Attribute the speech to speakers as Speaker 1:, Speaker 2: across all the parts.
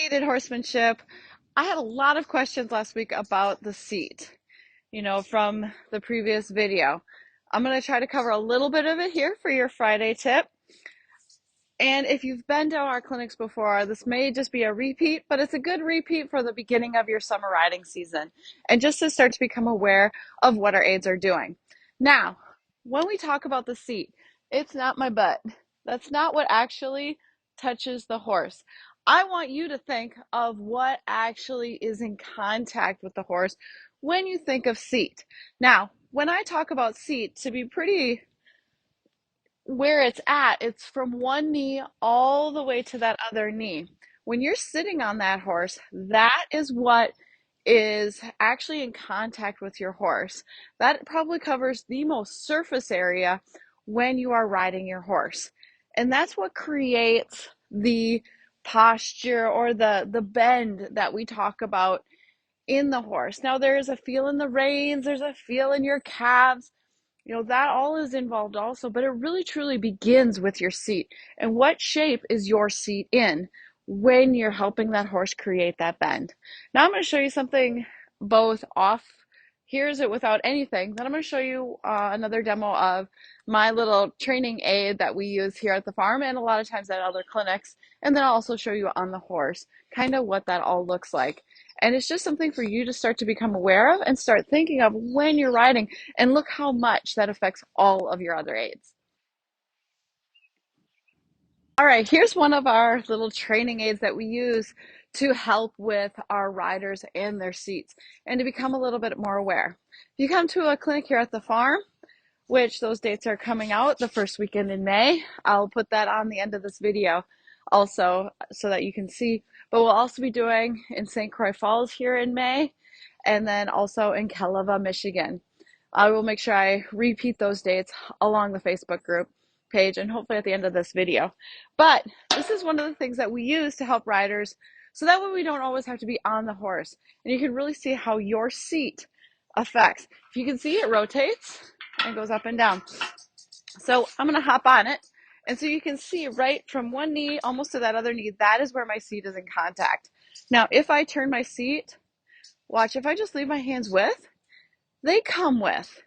Speaker 1: Unaided Horsemanship. I had a lot of questions last week about the seat, from the previous video. I'm going to try to cover a little bit of it here for your Friday tip. And if you've been to our clinics before, this may just be a repeat, but it's a good repeat for the beginning of your summer riding season and just to start to become aware of what our aids are doing. Now, when we talk about the seat, it's not my butt. That's not what actually touches the horse. I want you to think of what actually is in contact with the horse when you think of seat. Now, when I talk about seat, to be pretty where it's at, it's from one knee all the way to that other knee. When you're sitting on that horse, that is what is actually in contact with your horse. That probably covers the most surface area when you are riding your horse. And that's what creates the posture or the bend that we talk about in the horse. Now, there is a feel in the reins, there's a feel in your calves, that all is involved also, but it really truly begins with your seat. And what shape is your seat in when you're helping that horse create that bend? Now I'm going to show you something both off. Here's it without anything. Then I'm going to show you another demo of my little training aid that we use here at the farm and a lot of times at other clinics. And then I'll also show you on the horse kind of what that all looks like. And it's just something for you to start to become aware of and start thinking of when you're riding, and look how much that affects all of your other aids. All right, here's one of our little training aids that we use to help with our riders and their seats and to become a little bit more aware. If you come to a clinic here at the farm, which those dates are coming out the first weekend in May, I'll put that on the end of this video also so that you can see. But we'll also be doing in St. Croix Falls here in May, and then also in Kelowna, Michigan. I will make sure I repeat those dates along the Facebook group page and hopefully at the end of this video. But this is one of the things that we use to help riders so that way we don't always have to be on the horse. And you can really see how your seat affects. If you can see, it rotates and goes up and down. So I'm going to hop on it. And so you can see right from one knee almost to that other knee, that is where my seat is in contact. Now, if I turn my seat, watch, if I just leave my hands with, they come with,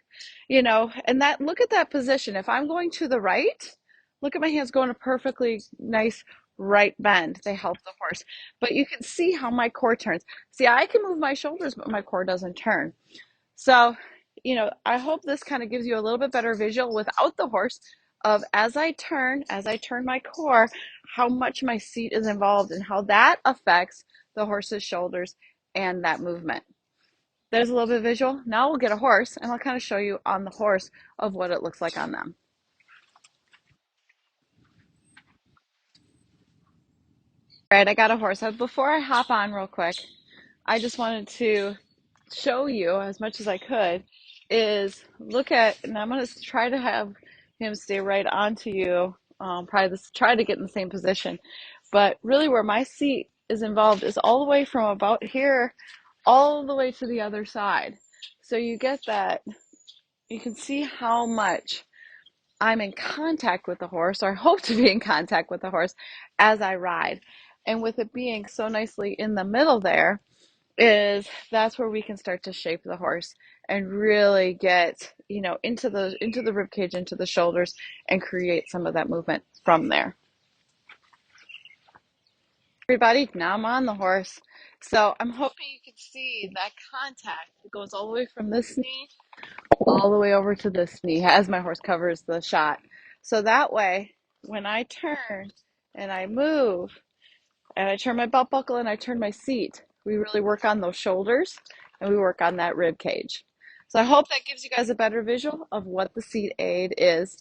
Speaker 1: and that, look at that position. If I'm going to the right, look at my hands going a perfectly nice right bend. They help the horse. But you can see how my core turns. See, I can move my shoulders, but my core doesn't turn. So, I hope this kind of gives you a little bit better visual without the horse of as I turn my core, how much my seat is involved and how that affects the horse's shoulders and that movement. There's a little bit of visual. Now we'll get a horse and I'll kind of show you on the horse of what it looks like on them. All right, I got a horse. Before I hop on real quick, I just wanted to show you as much as I could is look at, and I'm going to try to have him stay right onto you. Try to get in the same position. But really where my seat is involved is all the way from about here all the way to the other side. So you get that, you can see how much I'm in contact with the horse, or I hope to be in contact with the horse as I ride. And with it being so nicely in the middle there, that's where we can start to shape the horse and really get, into the rib cage, into the shoulders, and create some of that movement from there. Everybody, now I'm on the horse. So I'm hoping you can see that contact. It goes all the way from this knee all the way over to this knee as my horse covers the shot. So that way, when I turn and I move and I turn my belt buckle and I turn my seat, we really work on those shoulders and we work on that rib cage. So I hope that gives you guys a better visual of what the seat aid is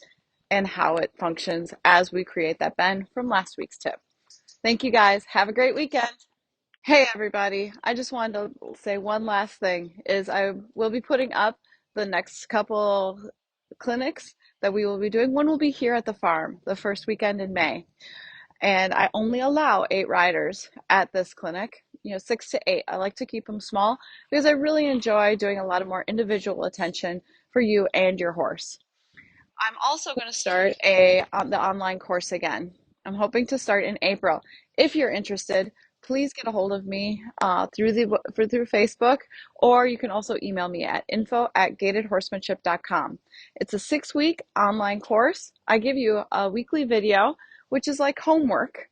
Speaker 1: and how it functions as we create that bend from last week's tip. Thank you guys. Have a great weekend. Hey everybody, I just wanted to say one last thing is I will be putting up the next couple clinics that we will be doing. One will be here at the farm the first weekend in May. And I only allow 8 riders at this clinic, 6 to 8. I like to keep them small because I really enjoy doing a lot of more individual attention for you and your horse. I'm also going to start the online course again. I'm hoping to start in April. If you're interested, please get a hold of me through Facebook, or you can also email me at info@gatedhorsemanship.com. It's a 6-week online course. I give you a weekly video, which is like homework.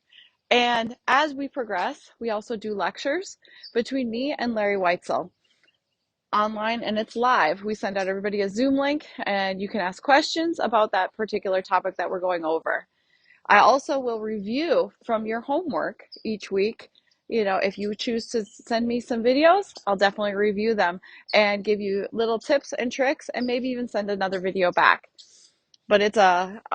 Speaker 1: And as we progress, we also do lectures between me and Larry Weitzel online, and it's live. We send out everybody a Zoom link, and you can ask questions about that particular topic that we're going over. I also will review from your homework each week. You know, if you choose to send me some videos, I'll definitely review them and give you little tips and tricks, and maybe even send another video back. But it's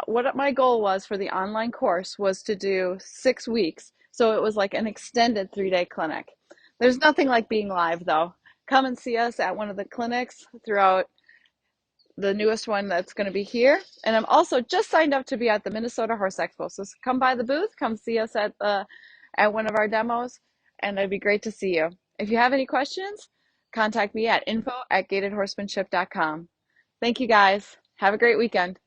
Speaker 1: what my goal was for the online course was to do 6 weeks. So it was like an extended 3-day clinic. There's nothing like being live though. Come and see us at one of the clinics throughout the newest one that's going to be here. And I'm also just signed up to be at the Minnesota Horse Expo. So come by the booth, come see us at one of our demos, and it'd be great to see you. If you have any questions, contact me at info@gatedhorsemanship.com. Thank you guys. Have a great weekend.